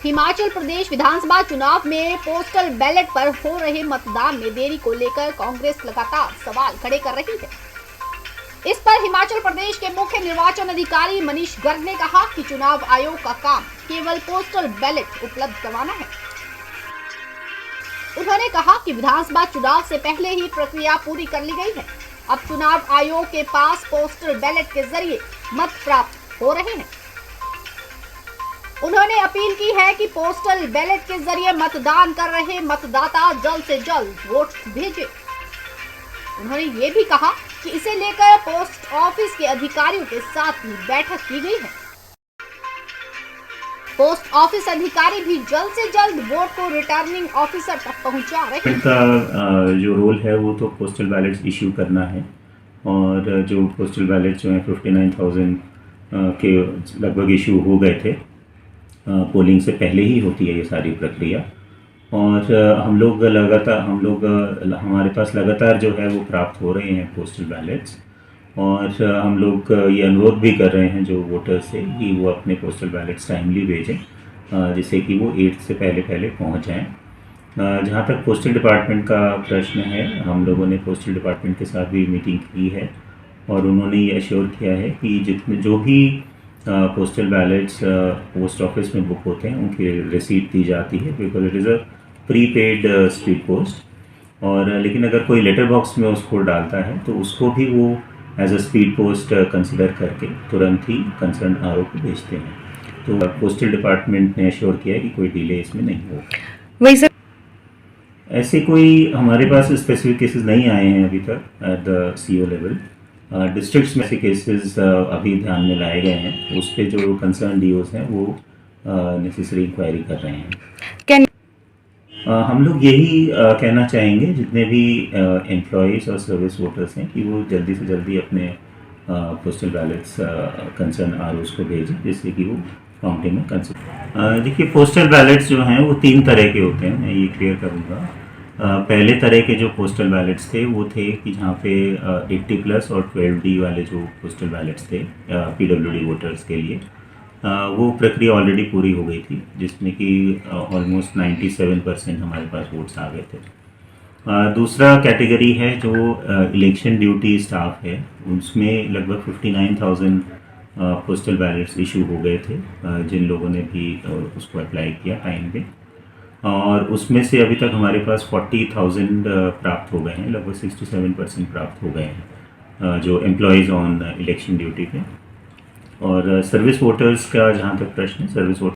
हिमाचल प्रदेश विधानसभा चुनाव में postal ballot पर हो रहे मतदान में देरी को लेकर कांग्रेस लगातार सवाल खड़े कर रही है। इस पर हिमाचल प्रदेश के मुख्य निर्वाचन अधिकारी मनीष गर्ग ने कहा कि चुनाव आयोग का काम केवल पोस्टल बैलेट उपलब्ध करवाना है। उन्होंने कहा कि विधानसभा चुनाव से पहले ही प्रक्रिया पूरी कर ली गई है। अब चुनाव आयोग के पास पोस्टल बैलेट के जरिए मत प्राप्त हो रहे हैं। उन्होंने अपील की है कि पोस्टल बैलेट के जरिए मतदान कर रहे मतदाता जल्द से जल्द वोट भेजें। उन्होंने ये भी कहा कि इसे लेकर पोस्ट ऑफिस के अधिकारियों के साथ भी बैठक की गई है। पोस्ट ऑफिस अधिकारी भी जल्द से जल्द वोट को रिटर्निंग ऑफिसर तक पहुंचा रहे हैं। इनका जो रोल है वो तो पोस्टल बैलेट्स इश्यू करना है, और जो पोस्टल बैलेट्स जो है 59,000 के लगभग इशू हो गए थे। पोलिंग से पहले ही होती है ये सारी प्रक्रिया, और हमारे पास लगातार जो है वो प्राप्त हो रहे हैं पोस्टल बैलेट्स, और हम लोग ये अनुरोध भी कर रहे हैं जो वोटर्स से कि वो अपने पोस्टल बैलेट्स टाइमली भेजें, जिससे कि वो 8 से पहले पहुंच जाएं। जहाँ तक पोस्टल डिपार्टमेंट का प्रश्न है, हम लोगों ने पोस्टल डिपार्टमेंट के साथ भी मीटिंग की है, और उन्होंने ये एश्योर किया है कि जो भी पोस्टल बैलेट्स पोस्ट ऑफिस में बुक होते हैं उनकी रिसीट दी जाती है, because it is a prepaid speed post. और लेकिन अगर कोई लेटर बॉक्स में उसको डालता है तो उसको भी वो as a speed post consider करके तुरंत ही कंसर्न आरओ को भेजते हैं। तो पोस्टल डिपार्टमेंट ने एश्योर किया है कि कोई डिले इसमें नहीं होगा। वही सर, ऐसे कोई हमारे पास स्पेसिफिक केसेस नहीं आए हैं अभी तक at the CO level. Districts में से केसेस अभी ध्यान में लाए गए हैं, उस पर जो कंसर्न डीओस हैं वो नेसेसरी इंक्वायरी कर रहे हैं। हम लोग यही कहना चाहेंगे जितने भी एम्प्लॉयज़ और सर्विस वोटर्स हैं कि वो जल्दी से जल्दी अपने पोस्टल बैलेट्स कंसर्न आरओज़ को भेजें, जिससे कि वो काउंटिंग में कंसिडर। देखिए, पोस्टल बैलेट्स जो हैं वो 3 तरह के होते हैं, मैं ये क्लियर करूँगा। पहले तरह के जो पोस्टल बैलेट्स थे वो थे कि जहाँ पे 80+ और 12D वाले जो पोस्टल बैलेट्स थे पीडब्ल्यूडी वोटर्स के लिए, वो प्रक्रिया ऑलरेडी पूरी हो गई थी, जिसमें कि ऑलमोस्ट 97% हमारे पास वोट्स आ गए थे। दूसरा कैटेगरी है जो इलेक्शन ड्यूटी स्टाफ है, उसमें लगभग 59,000 पोस्टल बैलेट्स इशू हो गए थे, जिन लोगों ने भी उसको अप्लाई किया टाइम पे, और उसमें से अभी तक हमारे पास 40,000 प्राप्त हो गए हैं, लगभग 67% प्राप्त हो गए हैं जो एम्प्लॉयज़ ऑन इलेक्शन ड्यूटी पे। और सर्विस वोटर्स का जहाँ तक प्रश्न है, सर्विस